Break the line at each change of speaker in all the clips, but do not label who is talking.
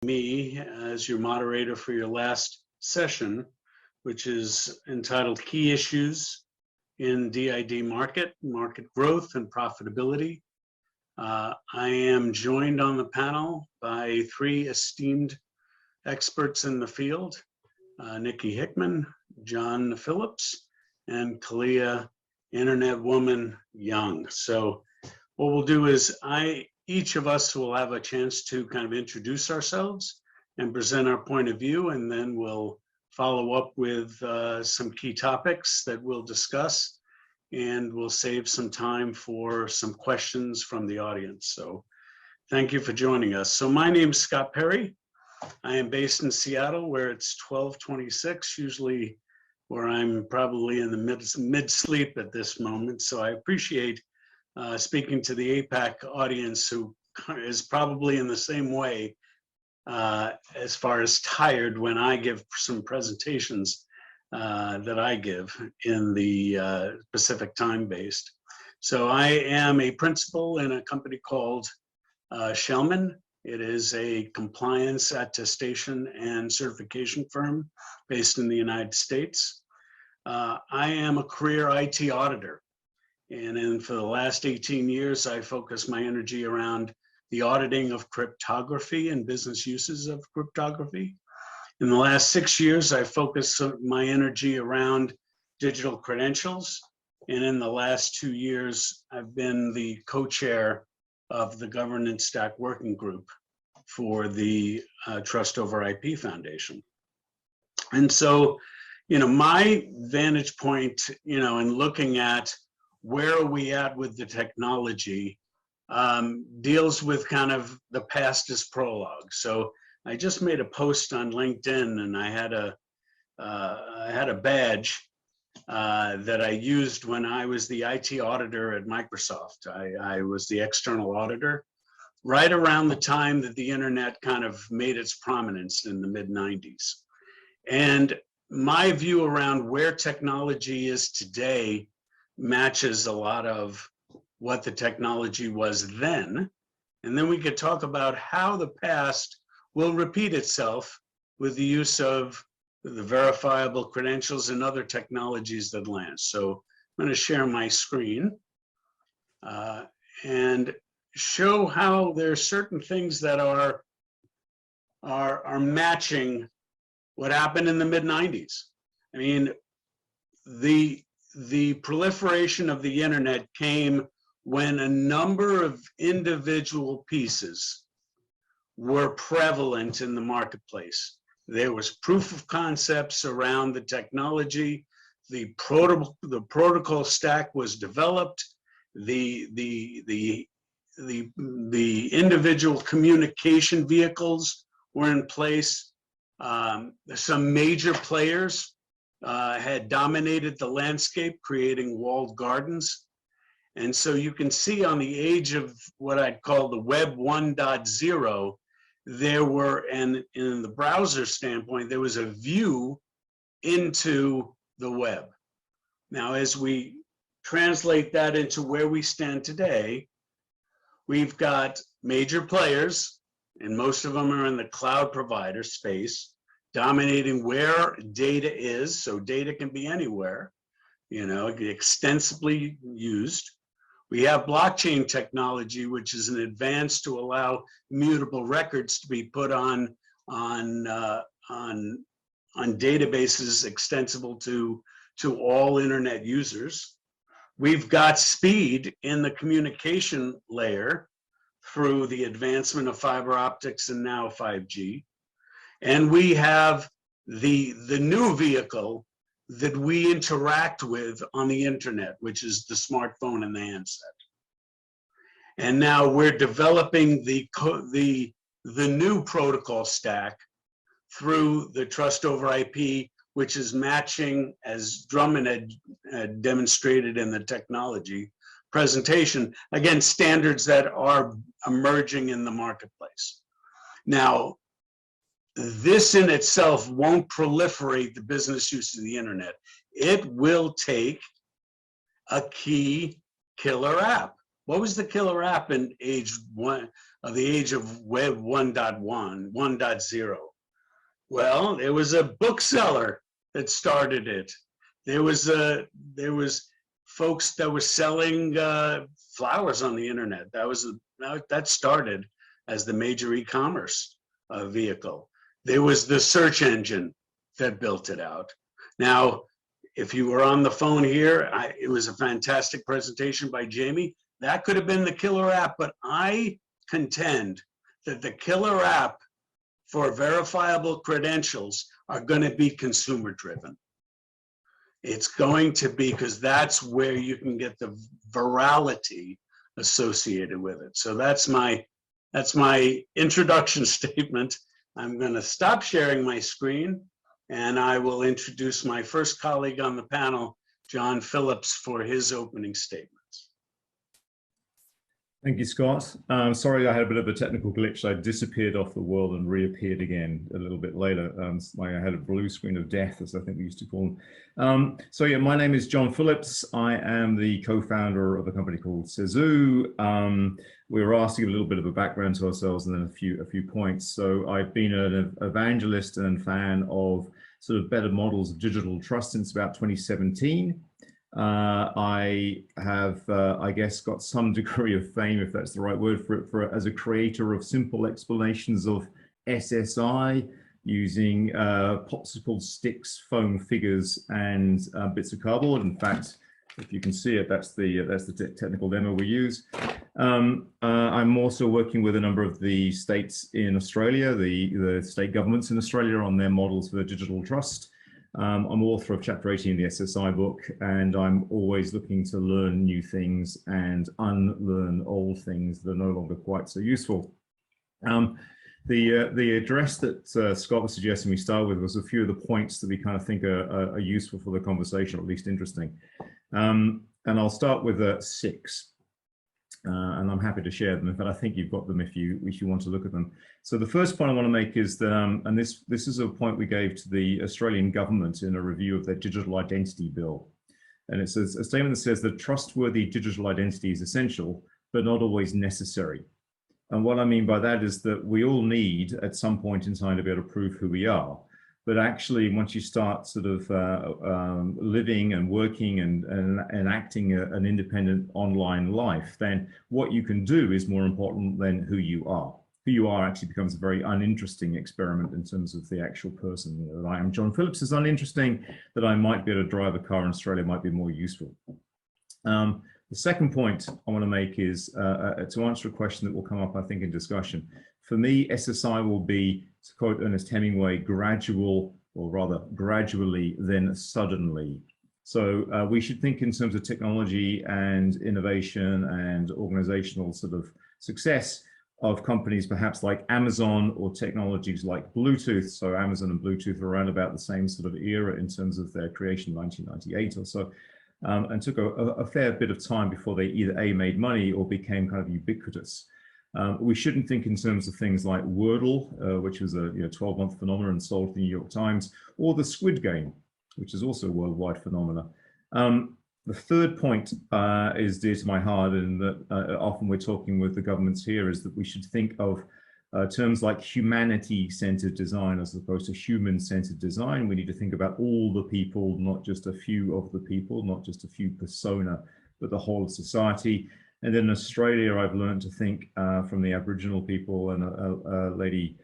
me as your moderator for your last session, which is entitled Key Issues in DID Market Growth and Profitability. I am joined on the panel by three esteemed experts in the field, Nikki Hickman, John Phillips, and Kaliya, Internet Woman Young. So what we'll do is each of us will have a chance to kind of introduce ourselves and present our point of view, and then we'll follow up with some key topics that we'll discuss, and we'll save some time for some questions from the audience. So thank you for joining us. So my name's Scott Perry. I am based in Seattle, where it's 12:26, usually where I'm probably in the mid-sleep at this moment. So I appreciate speaking to the APAC audience, who is probably in the same way as far as tired when I give some presentations that I give in the Pacific time based. So I am a principal in a company called Shellman. It is a compliance attestation and certification firm based in the United States. I am a career IT auditor. And then for the last 18 years, I focused my energy around the auditing of cryptography and business uses of cryptography. In the last 6 years, I focused my energy around digital credentials. And in the last 2 years, I've been the co-chair of the Governance Stack Working Group for the Trust Over IP Foundation. And so, my vantage point, in looking at where are we at with the technology, deals with kind of the past as prologue. So I just made a post on LinkedIn, and I had a badge that I used when I was the IT auditor at Microsoft. I was the external auditor right around the time that the internet kind of made its prominence in the mid-90s. And my view around where technology is today matches a lot of what the technology was then. And then we could talk about how the past will repeat itself with the use of the verifiable credentials and other technologies that land. So I'm going to share my screen and show how there are certain things that are matching what happened in the mid-90s. I mean, the proliferation of the internet came when a number of individual pieces were prevalent in the marketplace. There was proof of concepts around the technology, the protocol stack was developed, the individual communication vehicles were in place. Some major players had dominated the landscape, creating walled gardens. And so you can see on the age of what I'd call the Web 1.0, there were, and in the browser standpoint, there was a view into the web. Now, as we translate that into where we stand today, we've got major players, and most of them are in the cloud provider space, dominating where data is. So data can be anywhere, extensively used. We have blockchain technology, which is an advance to allow mutable records to be put on databases extensible to all internet users. We've got speed in the communication layer through the advancement of fiber optics and now 5G. And we have the new vehicle that we interact with on the internet, which is the smartphone and the handset. And now we're developing the new protocol stack through the Trust Over IP, which is matching, as Drummond had demonstrated in the technology presentation, again, standards that are emerging in the marketplace. Now, this in itself won't proliferate the business use of the internet. It will take a key killer app. What was the killer app in age one of the age of Web 1.1, 1.0? Well, there was a bookseller that started it. There was folks that were selling flowers on the internet. That started as the major e-commerce vehicle. There was the search engine that built it out. Now, if you were on the phone here, it was a fantastic presentation by Jamie. That could have been the killer app, but I contend that the killer app for verifiable credentials are going to be consumer driven. It's going to be, because that's where you can get the virality associated with it. So that's my introduction statement. I'm going to stop sharing my screen, and I will introduce my first colleague on the panel, John Phillips, for his opening statements.
Thank you, Scott. Sorry, I had a bit of a technical glitch. I disappeared off the world and reappeared again a little bit later. I had a blue screen of death, as I think we used to call them. So yeah, my name is John Phillips. I am the co-founder of a company called Sezu. We were asked to give a little bit of a background to ourselves and then a few points. So I've been an evangelist and fan of sort of better models of digital trust since about 2017. I have, I guess, got some degree of fame, if that's the right word for it, as a creator of simple explanations of SSI using popsicle sticks, foam figures, and bits of cardboard. In fact, if you can see it, that's the technical demo we use. I'm also working with a number of the states in Australia, the state governments in Australia, on their models for digital trust. I'm author of Chapter 18 in the SSI book, and I'm always looking to learn new things and unlearn old things that are no longer quite so useful. The address that Scott was suggesting we start with was a few of the points that we kind of think are useful for the conversation, or at least interesting. And I'll start with 6. And I'm happy to share them. In fact, I think you've got them if you want to look at them. So the first point I want to make is that, and this is a point we gave to the Australian government in a review of their digital identity bill. And it says a statement that says that trustworthy digital identity is essential, but not always necessary. And what I mean by that is that we all need at some point in time to be able to prove who we are. But actually, once you start sort of living and working and acting an independent online life, then what you can do is more important than who you are. Who you are actually becomes a very uninteresting experiment in terms of the actual person. You know, that I am John Phillips is uninteresting, that I might be able to drive a car in Australia might be more useful. The second point I want to make is to answer a question that will come up, I think, in discussion. For me, SSI will be, to quote Ernest Hemingway, gradual, or rather gradually, then suddenly. So we should think in terms of technology and innovation and organizational sort of success of companies perhaps like Amazon, or technologies like Bluetooth. So Amazon and Bluetooth are around about the same sort of era in terms of their creation, 1998 or so. And took a fair bit of time before they either A, made money or became kind of ubiquitous. We shouldn't think in terms of things like Wordle, which was a 12-month phenomenon and sold to the New York Times, or the Squid Game, which is also a worldwide phenomenon. The third point is dear to my heart, and that often we're talking with the governments here, is that we should think of terms like humanity-centered design as opposed to human-centered design. We need to think about all the people, not just a few of the people, not just a few persona, but the whole of society. And then in Australia, I've learned to think from the Aboriginal people, and a lady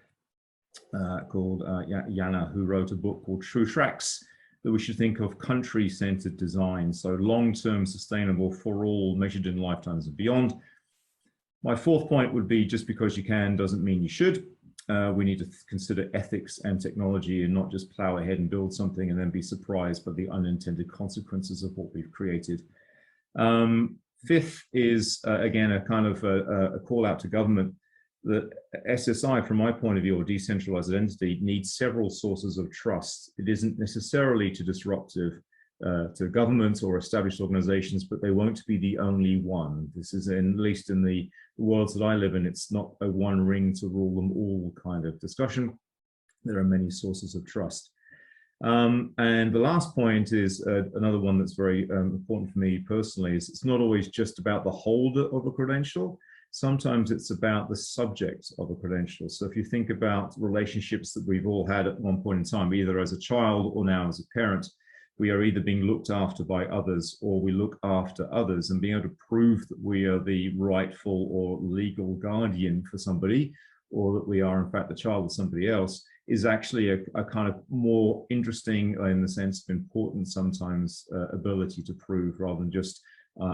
called Yana, who wrote a book called True Tracks, that we should think of country-centered design. So long-term sustainable for all, measured in lifetimes and beyond. My fourth point would be, just because you can doesn't mean you should. We need to consider ethics and technology and not just plow ahead and build something and then be surprised by the unintended consequences of what we've created. Fifth is, again, a kind of a call out to government, that SSI, from my point of view, or decentralized identity, needs several sources of trust. It isn't necessarily too disruptive to governments or established organizations, but they won't be the only one. This is, at least in the worlds that I live in, it's not a one ring to rule them all kind of discussion. There are many sources of trust. And the last point is another one that's very important for me personally, is it's not always just about the holder of a credential. Sometimes it's about the subject of a credential. So if you think about relationships that we've all had at one point in time, either as a child or now as a parent, we are either being looked after by others or we look after others, and being able to prove that we are the rightful or legal guardian for somebody, or that we are in fact the child of somebody else, is actually a kind of more interesting, in the sense of important sometimes, ability to prove, rather than just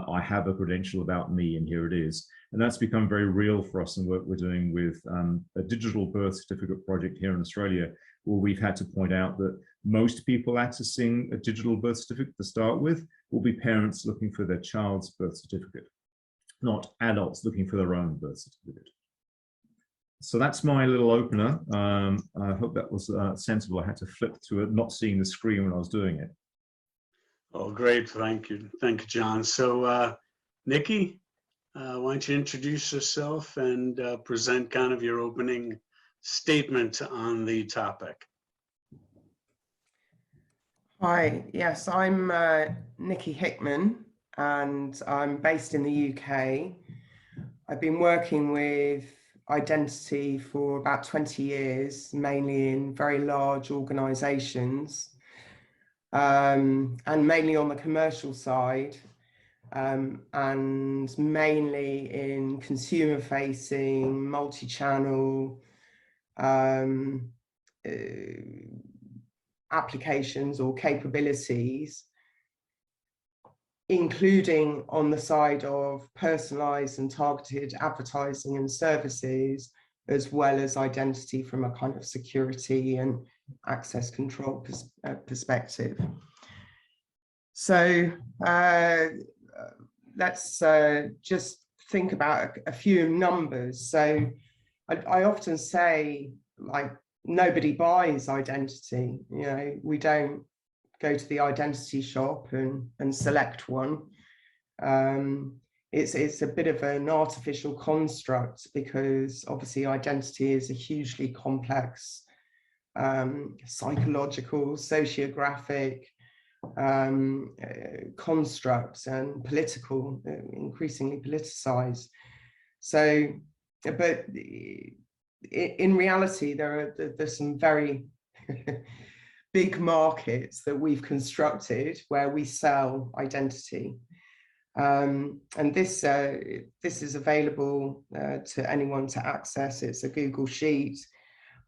I have a credential about me and here it is. And that's become very real for us in work we're doing with a digital birth certificate project here in Australia, where we've had to point out that most people accessing a digital birth certificate to start with will be parents looking for their child's birth certificate, not adults looking for their own birth certificate. So that's my little opener. I hope that was sensible. I had to flip to it, not seeing the screen when I was doing it.
Oh, great. Thank you. Thank you, John. So, Nikki, why don't you introduce yourself and present kind of your opening statement on the topic.
Hi, yes, I'm Nikki Hickman, and I'm based in the UK. I've been working with identity for about 20 years, mainly in very large organisations, and mainly on the commercial side, and mainly in consumer-facing, multi-channel applications or capabilities, including on the side of personalized and targeted advertising and services, as well as identity from a kind of security and access control perspective. So let's just think about a few numbers. So I often say, like, nobody buys identity. You know, we don't go to the identity shop and select one. It's a bit of an artificial construct, because obviously identity is a hugely complex psychological, sociographic construct, and political, increasingly politicized. So, but in reality, there's some very big markets that we've constructed where we sell identity, and this is available to anyone to access. It's a Google sheet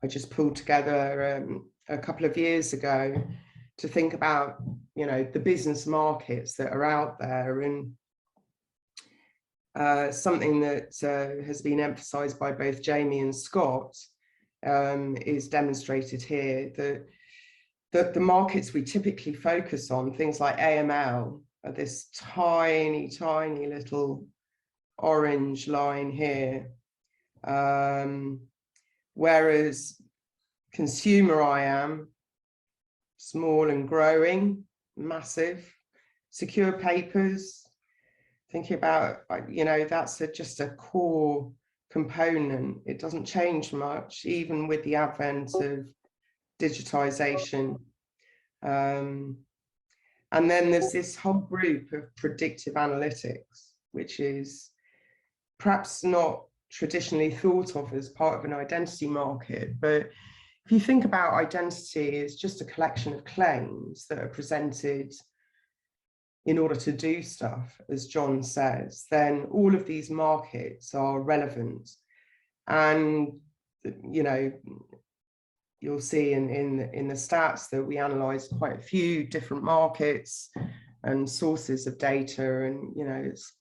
I just pulled together a couple of years ago to think about, you know, the business markets that are out there, and something that has been emphasized by both Jamie and Scott is demonstrated here, that the markets we typically focus on, things like AML, are this tiny, tiny little orange line here, whereas consumer IAM, small and growing, massive. Secure papers, thinking about, you know, that's just a core component. It doesn't change much, even with the advent of digitization. And then there's this whole group of predictive analytics, which is perhaps not traditionally thought of as part of an identity market. But if you think about identity as just a collection of claims that are presented in order to do stuff, as John says, then all of these markets are relevant. And, you know, you'll see in the stats that we analysed quite a few different markets and sources of data, and, you know, it's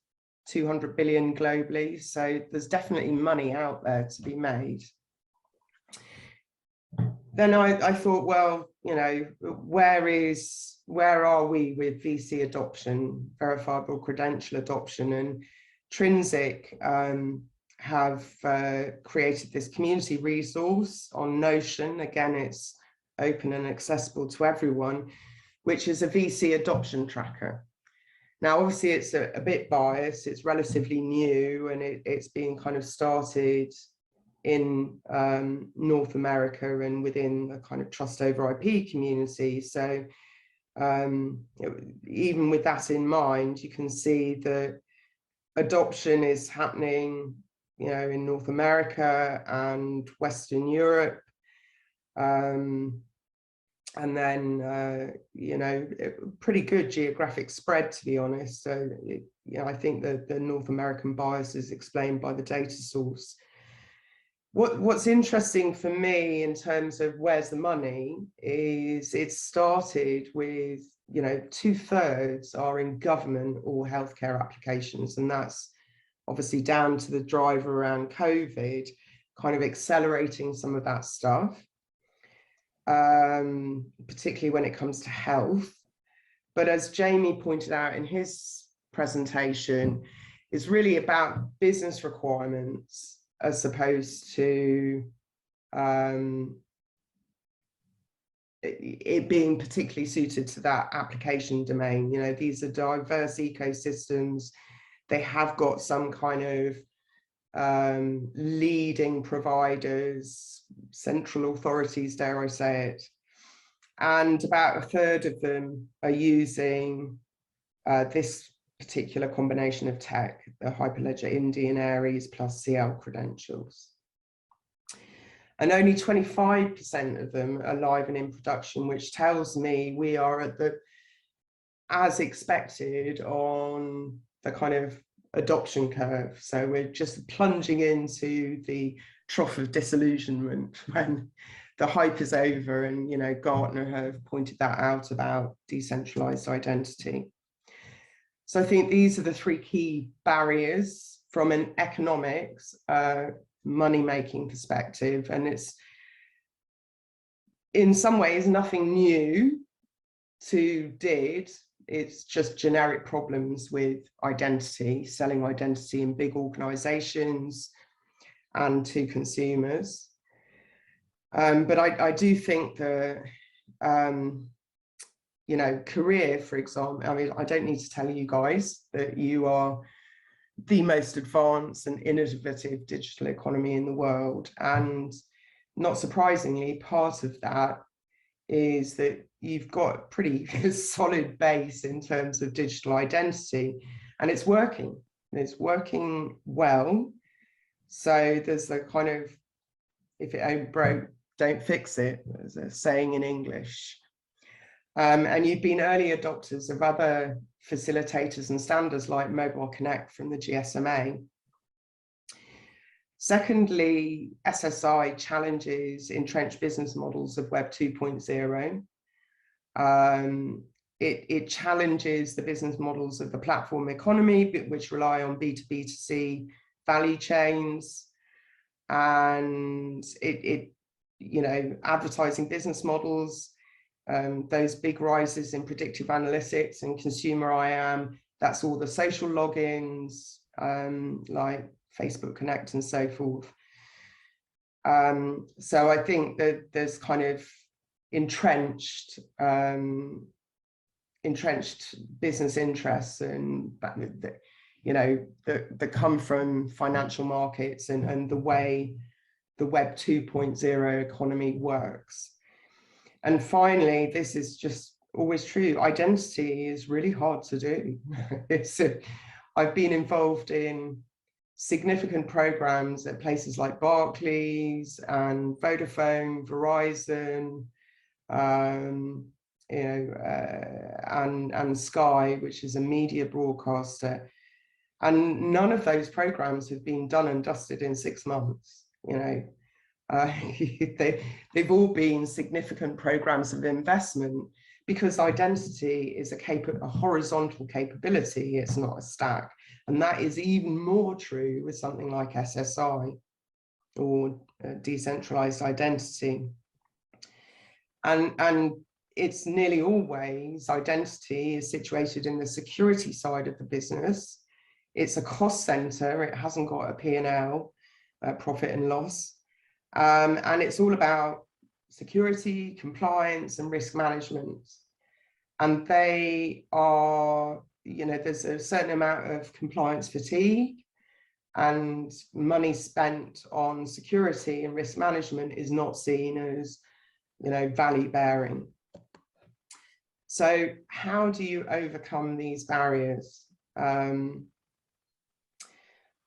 200 billion globally. So there's definitely money out there to be made. Then I thought, well, you know, where are we with VC adoption, verifiable credential adoption? And Trinsic have created this community resource on Notion. Again, it's open and accessible to everyone, which is a VC adoption tracker. Now, obviously, it's a bit biased. It's relatively new, and it's being kind of started in North America and within the kind of trust over IP community. So even with that in mind, you can see that adoption is happening, you know, in North America and Western Europe. And then, you know, pretty good geographic spread, to be honest. So, you know, I think that the North American bias is explained by the data source. What's interesting for me in terms of where's the money is it started with, you know, 2/3 are in government or healthcare applications. And that's obviously down to the drive around COVID, kind of accelerating some of that stuff. Particularly when it comes to health. But as Jamie pointed out in his presentation, it's really about business requirements as opposed to it being particularly suited to that application domain. You know, these are diverse ecosystems. They have got some kind of leading providers, central authorities, dare I say it, and about 1/3 of them are using this particular combination of tech, the Hyperledger Indian Aries plus CL credentials. And only 25% of them are live and in production, which tells me we are at the, as expected, on the kind of adoption curve. So we're just plunging into the trough of disillusionment when the hype is over. And, you know, Gartner have pointed that out about decentralized identity. So I think these are the 3 key barriers from an economics, money-making perspective. And it's in some ways nothing new to DID. It's just generic problems with identity, selling identity in big organizations and to consumers. But I do think that, you know, career, for example, I mean, I don't need to tell you guys that you are the most advanced and innovative digital economy in the world. And not surprisingly, part of that is that you've got a pretty solid base in terms of digital identity, and it's working well. So there's a kind of, if it ain't broke, don't fix it, there's a saying in English. And you've been early adopters of other facilitators and standards like Mobile Connect from the GSMA. Secondly, SSI challenges entrenched business models of Web 2.0. It challenges the business models of the platform economy, which rely on B2B2C value chains, and it you know, advertising business models, those big rises in predictive analytics and consumer IAM. That's all the social logins, like Facebook Connect and so forth. So I think that there's kind of entrenched business interests, and you know, that come from financial markets and the way the Web 2.0 economy works. And finally, this is just always true, identity is really hard to do. I've been involved in significant programs at places like Barclays and Vodafone, Verizon, you know, and Sky, which is a media broadcaster. And none of those programs have been done and dusted in 6 months. You know, they've all been significant programs of investment, because identity is a horizontal capability, it's not a stack. And that is even more true with something like SSI or decentralized identity. And it's nearly always identity is situated in the security side of the business. It's a cost center, it hasn't got a P&L, profit and loss. And it's all about security, compliance, and risk management. And they are, you know, there's a certain amount of compliance fatigue. and money spent on security and risk management is not seen as, value bearing. So how do you overcome these barriers?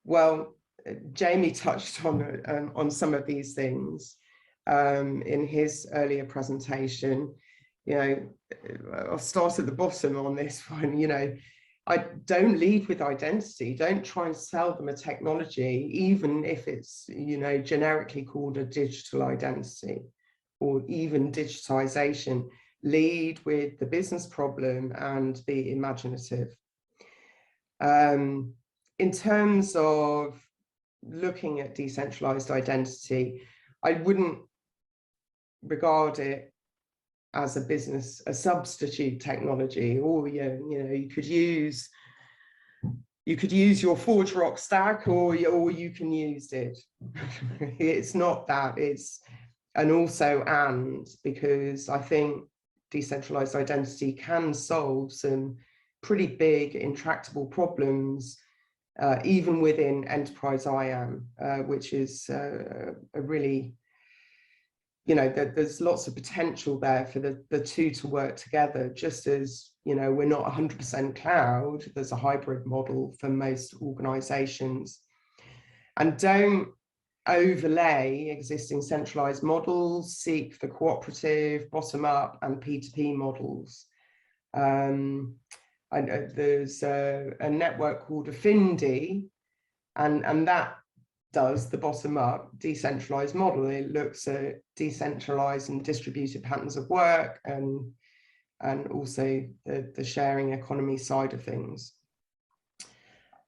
Well, Jamie touched on some of these things in his earlier presentation. I'll start at the bottom on this one. I don't lead with identity. Don't try and sell them a technology, even if it's, generically called a digital identity or even digitization. Lead with the business problem and be imaginative. In terms of looking at decentralized identity, I wouldn't regard it as a substitute technology, or you could use your ForgeRock stack, or you can use it. It's not that, it's an also and, because I think decentralized identity can solve some pretty big intractable problems, even within enterprise IAM, which is a really, there's lots of potential there for the two to work together. Just as, we're not 100% cloud, there's a hybrid model for most organizations. And don't overlay existing centralized models, seek the cooperative, bottom-up and P2P models. There's a network called Affinity, and that does the bottom-up decentralized model. It looks at decentralized and distributed patterns of work, and also the sharing economy side of things.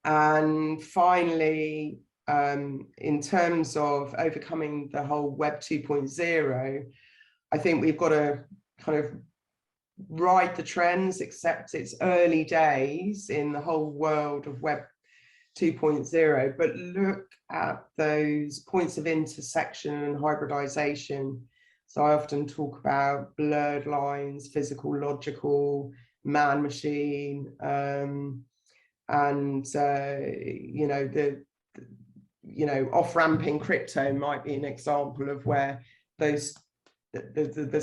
And finally, in terms of overcoming the whole Web 2.0, I think we've got to kind of ride the trends, accept it's early days in the whole world of Web 2.0, but look at those points of intersection and hybridization. So I often talk about blurred lines, physical, logical, man-machine, and off-ramping crypto might be an example of where there's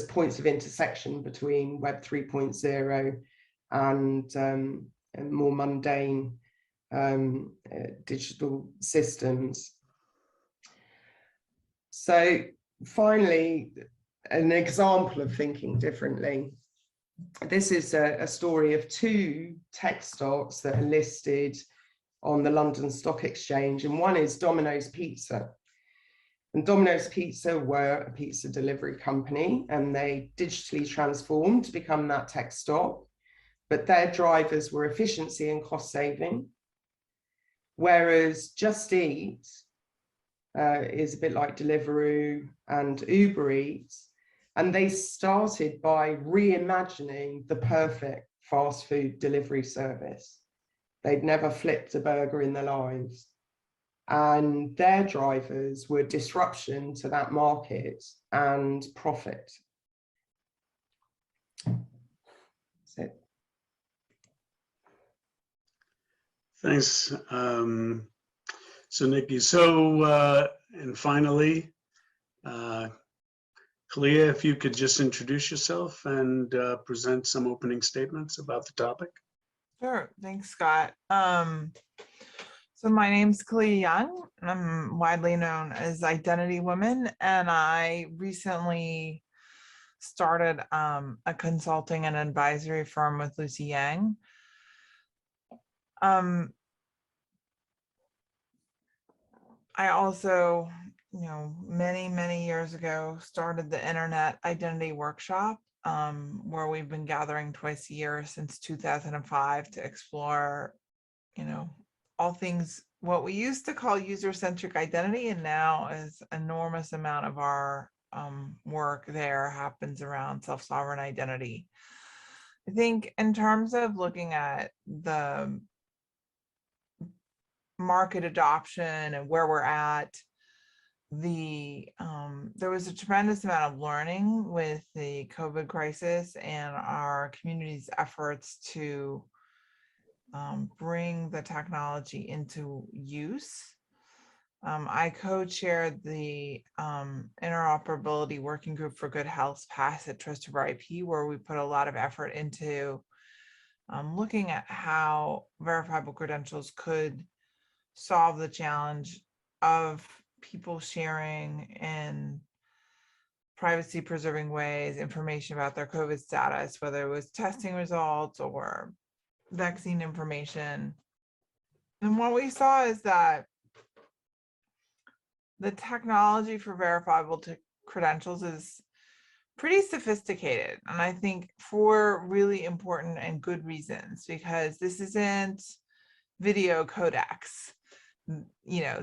points of intersection between Web 3.0 and more mundane digital systems. So finally, an example of thinking differently. This is a story of two tech stocks that are listed on the London Stock Exchange, and one is Domino's Pizza. And Domino's Pizza were a pizza delivery company, and they digitally transformed to become that tech stock, but their drivers were efficiency and cost saving. Whereas Just Eat is a bit like Deliveroo and Uber Eats, and they started by reimagining the perfect fast food delivery service. They'd never flipped a burger in their lives. And their drivers were disruption to that market and profit. That's it.
Thanks. So Nikki, and finally, Kaliya, if you could just introduce yourself and present some opening statements about the topic.
Sure, thanks, Scott. So my name's Kaliya Young. I'm widely known as Identity Woman, and I recently started a consulting and advisory firm with Lucy Yang. I also, many years ago, started the Internet Identity Workshop, where we've been gathering twice a year since 2005 to explore, all things what we used to call user-centric identity, and now is enormous amount of our work there happens around self-sovereign identity. I think in terms of looking at the market adoption and where we're at, there was a tremendous amount of learning with the COVID crisis and our community's efforts to bring the technology into use. I co-chaired the interoperability working group for Good Health's Passive Trust over IP, where we put a lot of effort into looking at how verifiable credentials could solve the challenge of people sharing in privacy preserving ways information about their COVID status, whether it was testing results or vaccine information. And what we saw is that the technology for verifiable credentials is pretty sophisticated. And I think for really important and good reasons, because this isn't video codecs, you know,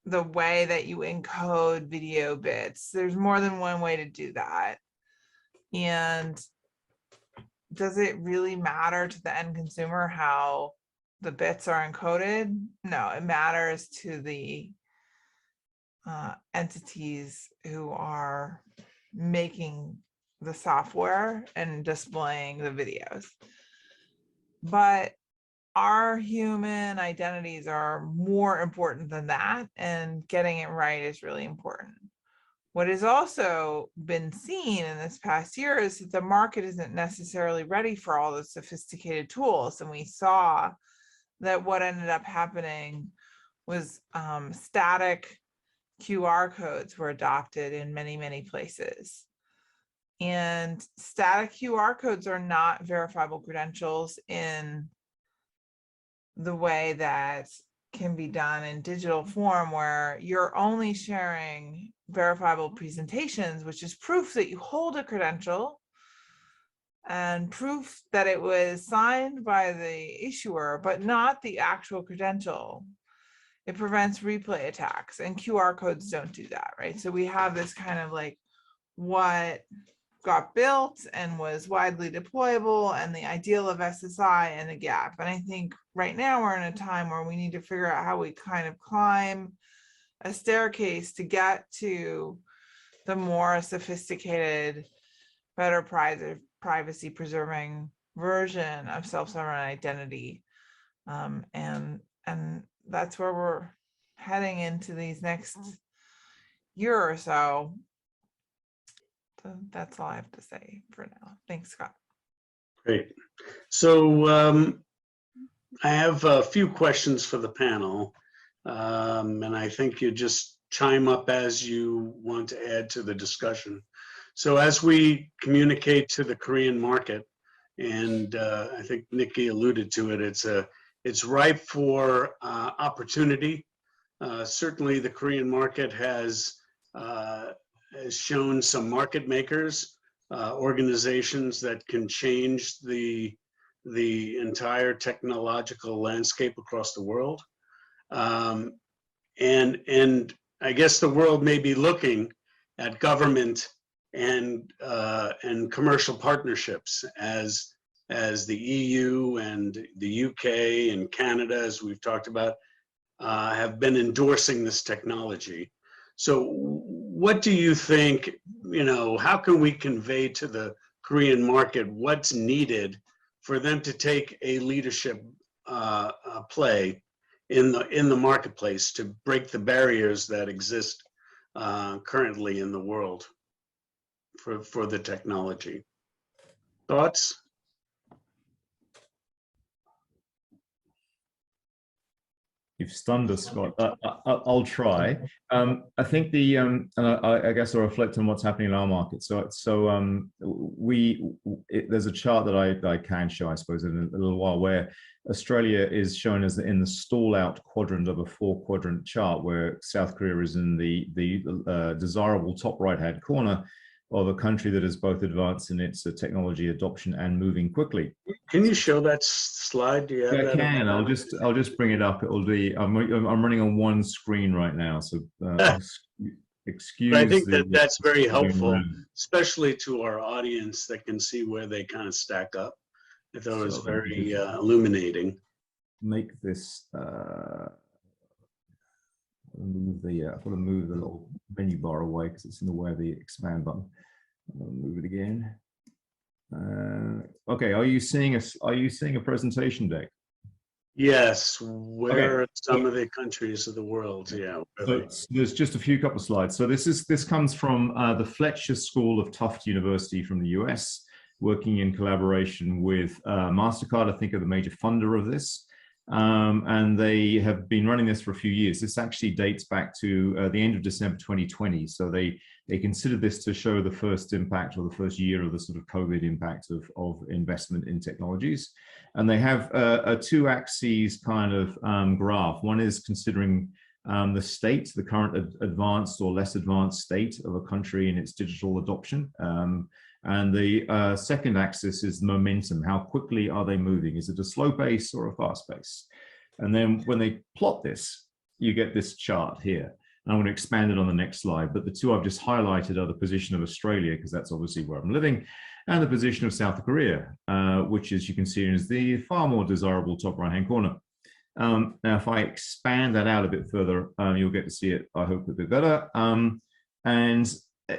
the way that you encode video bits. There's more than one way to do that. And does it really matter to the end consumer how the bits are encoded? No, it matters to the entities who are making the software and displaying the videos. But our human identities are more important than that, and getting it right is really important. What has also been seen in this past year is that the market isn't necessarily ready for all the sophisticated tools. And we saw that what ended up happening was static QR codes were adopted in many, many places. And static QR codes are not verifiable credentials in the way that can be done in digital form, where you're only sharing verifiable presentations, which is proof that you hold a credential and proof that it was signed by the issuer, but not the actual credential. It prevents replay attacks, and QR codes don't do that, right? So we have this kind of like what got built and was widely deployable and the ideal of SSI and the gap. And I think right now we're in a time where we need to figure out how we kind of climb a staircase to get to the more sophisticated, better privacy preserving version of self-sovereign identity. And that's where we're heading into these next year or so. So that's all I have to say for now. Thanks, Scott.
Great. So I have a few questions for the panel, and I think you just chime up as you want to add to the discussion. So as we communicate to the Korean market, and I think Nikki alluded to it, it's ripe for opportunity. Certainly the Korean market has shown some market makers, organizations that can change the entire technological landscape across the world. And I guess the world may be looking at government and commercial partnerships as the EU and the UK and Canada, as we've talked about, have been endorsing this technology. So what do you think, how can we convey to the Korean market what's needed for them to take a leadership play in the marketplace to break the barriers that exist currently in the world for the technology? Thoughts?
You've stunned us, Scott. I'll try. I think and I guess I'll reflect on what's happening in our market. There's a chart that I can show, I suppose, in a little while, where Australia is shown as in the stall out quadrant of a 4-quadrant chart, where South Korea is in the desirable top right-hand corner of a country that is both advanced in its technology adoption and moving quickly.
Can you show that slide? Do you have that?
I can. I'll just bring it up. It'll be. I'm running on one screen right now, so excuse.
I think that's very helpful, especially to our audience that can see where they kind of stack up. I thought it was very illuminating.
Make this. Move I've got to move the little menu bar away because it's in the way of the expand button. I'll move it again. Okay, are you seeing a presentation deck?
Yes, where
Okay.
are some of the countries of the world? Yeah.
So there's just a couple of slides. So this comes from the Fletcher School of Tufts University from the US, working in collaboration with MasterCard, I think, are the major funder of this. And they have been running this for a few years. This actually dates back to the end of December 2020. So they consider this to show the first impact, or the first year of the sort of COVID impact of investment in technologies. And they have a two axes kind of graph. One is considering the state, the current advanced or less advanced state of a country in its digital adoption. And the second axis is momentum. How quickly are they moving? Is it a slow pace or a fast pace? And then when they plot this, you get this chart here. And I'm going to expand it on the next slide, but the two I've just highlighted are the position of Australia, because that's obviously where I'm living, and the position of South Korea, which, as you can see, is the far more desirable top right-hand corner. Now, if I expand that out a bit further, you'll get to see it, I hope, a bit better. And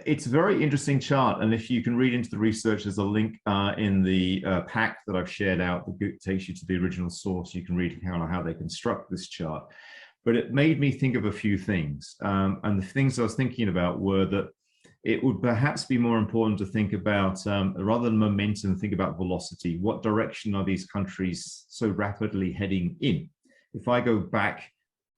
it's a very interesting chart. And if you can read into the research, there's a link in the pack that I've shared out that takes you to the original source. You can read how they construct this chart. But it made me think of a few things. And the things I was thinking about were that it would perhaps be more important to think about, rather than momentum, think about velocity. What direction are these countries so rapidly heading in? If I go back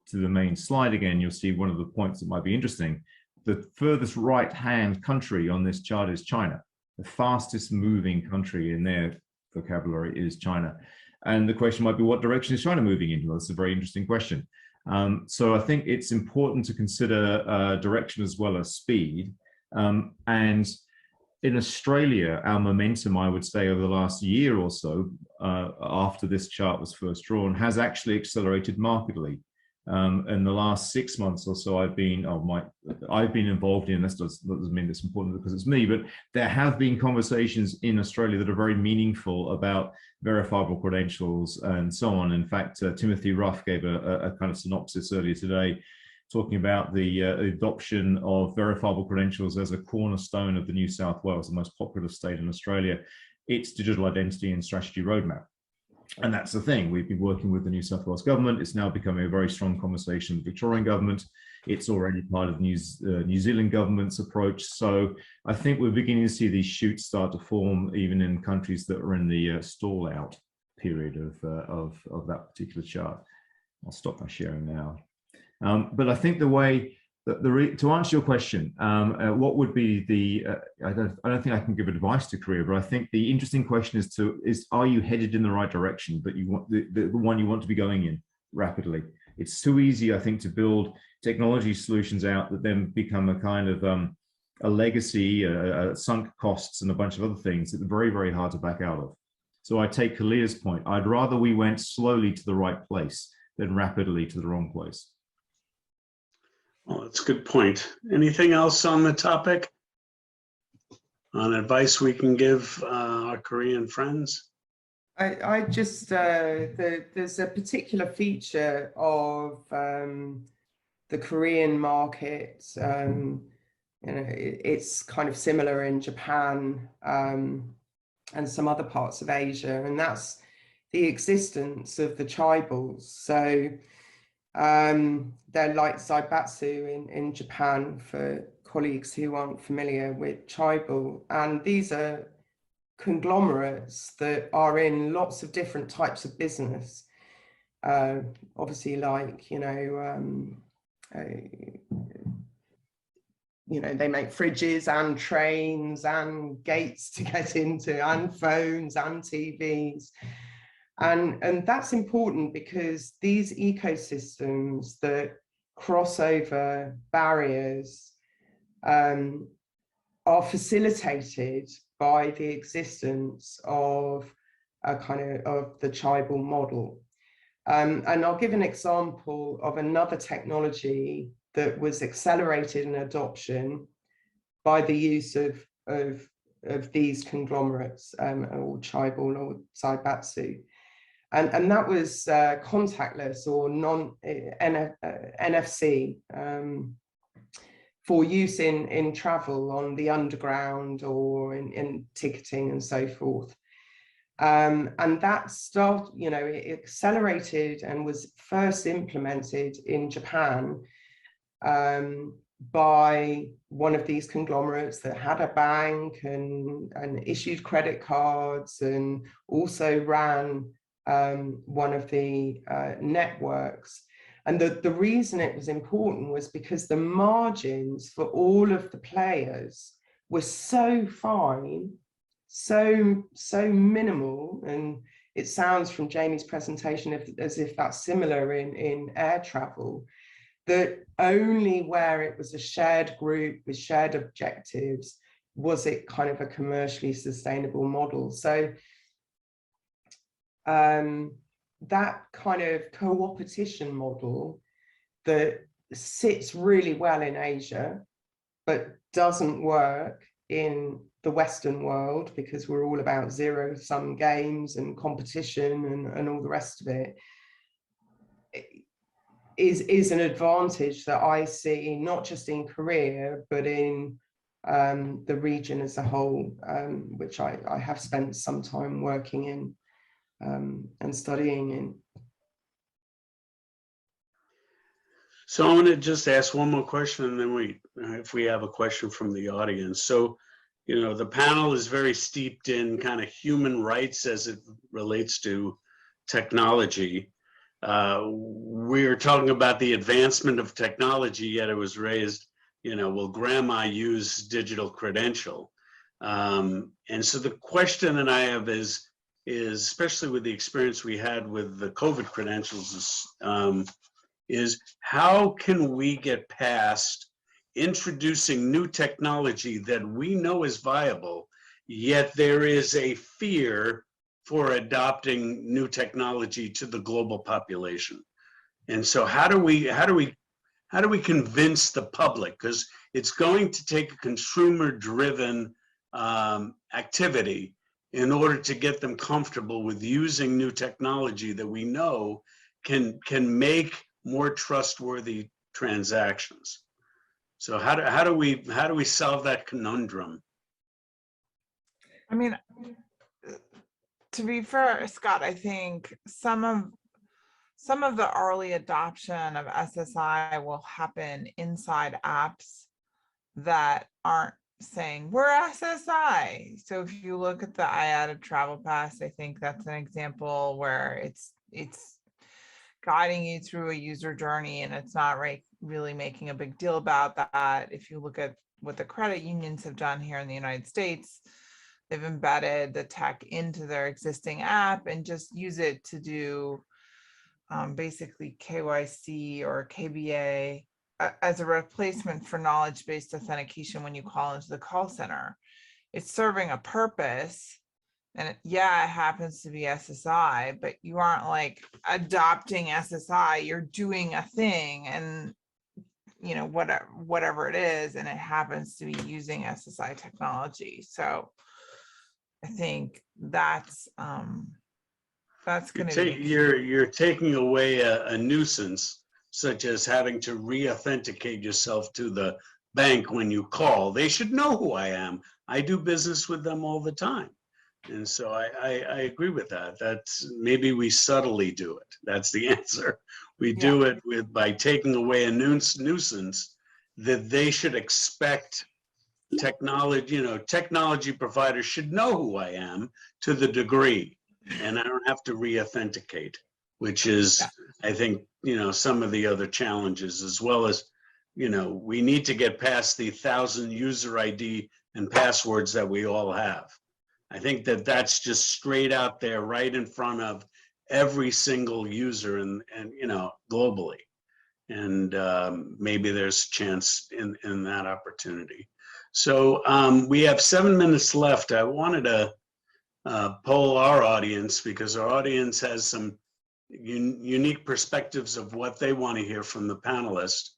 to the main slide again, you'll see one of the points that might be interesting. The furthest right-hand country on this chart is China. The fastest moving country in their vocabulary is China. And the question might be, what direction is China moving in? Well, that's a very interesting question. So I think it's important to consider direction as well as speed. And in Australia, our momentum, I would say, over the last year or so, after this chart was first drawn, has actually accelerated markedly. In the last 6 months or so, I've been involved in this. Doesn't mean it's important because it's me, but there have been conversations in Australia that are very meaningful about verifiable credentials and so on. In fact, Timothy Ruff gave a kind of synopsis earlier today, talking about the adoption of verifiable credentials as a cornerstone of the New South Wales, the most popular state in Australia, its digital identity and strategy roadmap. And that's the thing. We've been working with the New South Wales government. It's now becoming a very strong conversation with the Victorian government. It's already part of New Zealand government's approach. So I think we're beginning to see these shoots start to form even in countries that are in the stall out period of that particular chart. I'll stop my sharing now. But I think the way that to answer your question, what would be the? I don't think I can give advice to Korea, but I think the interesting question is are you headed in the right direction? But you want the one you want to be going in rapidly. It's too easy, I think, to build technology solutions out that then become a kind of a legacy, sunk costs, and a bunch of other things that are very, very hard to back out of. So I take Kaliya's point. I'd rather we went slowly to the right place than rapidly to the wrong place.
Well, that's a good point. Anything else on the topic? On advice we can give our Korean friends?
I just, there's a particular feature of the Korean market. You know, it's kind of similar in Japan and some other parts of Asia, and that's the existence of the chaebols. So they're like zaibatsu in Japan, for colleagues who aren't familiar with chaebol. And these are conglomerates that are in lots of different types of business. Obviously, like, you know, they make fridges and trains and gates to get into and phones and TVs. And that's important because these ecosystems that cross over barriers are facilitated by the existence of a kind of the chaebol model. And I'll give an example of another technology that was accelerated in adoption by the use of these conglomerates, or chaebol or zaibatsu. And that was contactless or NFC for use in travel on the underground or in ticketing and so forth. And that started, you know, it accelerated and was first implemented in Japan by one of these conglomerates that had a bank and issued credit cards and also ran one of the networks. And the reason it was important was because the margins for all of the players were so fine, so minimal. And it sounds from Jamie's presentation as if that's similar in air travel, that only where it was a shared group with shared objectives was it kind of a commercially sustainable model. So that kind of co-opetition model that sits really well in Asia, but doesn't work in the Western world because we're all about zero-sum games and competition and all the rest of it, is an advantage that I see not just in Korea, but in the region as a whole, which I have spent some time working in and studying in.
So I want to just ask one more question, and then if we have a question from the audience. So, you know, the panel is very steeped in kind of human rights as it relates to technology. We're talking about the advancement of technology, yet it was raised, you know, will grandma use digital credential? And so the question that I have is especially with the experience we had with the COVID credentials, is how can we get past introducing new technology that we know is viable, yet there is a fear for adopting new technology to the global population? And so how do we convince the public? Because it's going to take a consumer-driven activity in order to get them comfortable with using new technology that we know can make more trustworthy transactions. So how do we solve that conundrum?
I mean, to be fair, Scott, I think some of the early adoption of SSI will happen inside apps that aren't saying we're SSI. So if you look at the I added travel pass, I think that's an example where it's guiding you through a user journey and it's not really making a big deal about that. If you look at what the credit unions have done here in the United States, they've embedded the tech into their existing app and just use it to do basically KYC or KBA as a replacement for knowledge-based authentication when you call into the call center. It's serving a purpose. And it happens to be SSI, but you aren't like adopting SSI. You're doing a thing, and you know whatever it is, and it happens to be using SSI technology. So I think that's going to be.
You're taking away a nuisance, such as having to re-authenticate yourself to the bank when you call. They should know who I am. I do business with them all the time. And so I agree with that. That's maybe we subtly do it. That's the answer. We do it by taking away a nuisance that they should expect. Technology, you know, technology providers should know who I am to the degree, and I don't have to re-authenticate, which is, I think, you know, some of the other challenges, as well as, you know, we need to get past the 1,000 user ID and passwords that we all have. I think that that's just straight out there, right in front of every single user and you know, globally. And maybe there's a chance in that opportunity. So we have 7 minutes left. I wanted to poll our audience because our audience has some unique perspectives of what they want to hear from the panelists.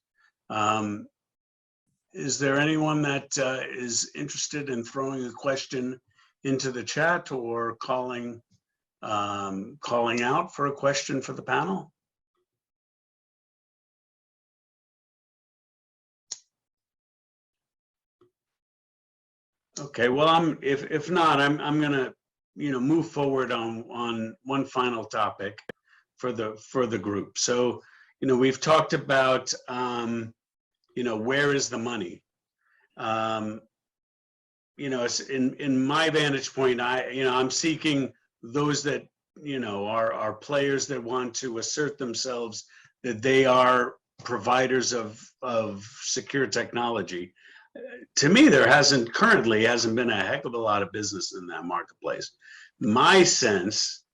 Is there anyone that is interested in throwing a question into the chat or calling out for a question for the panel? Okay, well, if not, I'm gonna move forward on one final topic for the group. So, we've talked about, where is the money? It's in my vantage point, I'm seeking those that, are players that want to assert themselves, that they are providers of secure technology. To me, there currently hasn't been a heck of a lot of business in that marketplace. My sense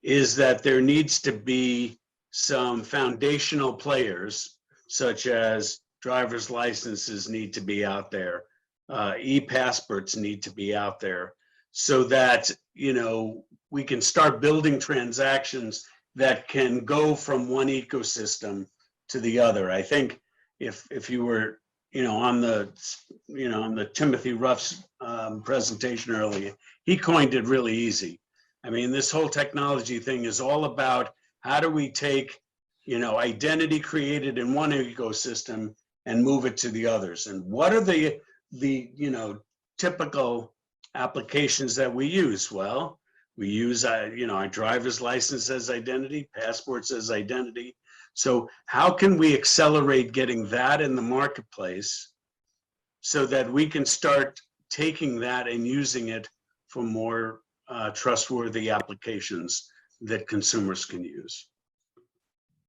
is that there needs to be some foundational players, such as driver's licenses need to be out there, e-passports need to be out there, so that, we can start building transactions that can go from one ecosystem to the other. I think if you were, on the Timothy Ruff's presentation earlier, he coined it really easy. I mean, this whole technology thing is all about how do we take, identity created in one ecosystem and move it to the others, and what are the typical applications that we use? Well, we use our driver's license as identity, passports as identity. So how can we accelerate getting that in the marketplace so that we can start taking that and using it for more trustworthy applications that consumers can use?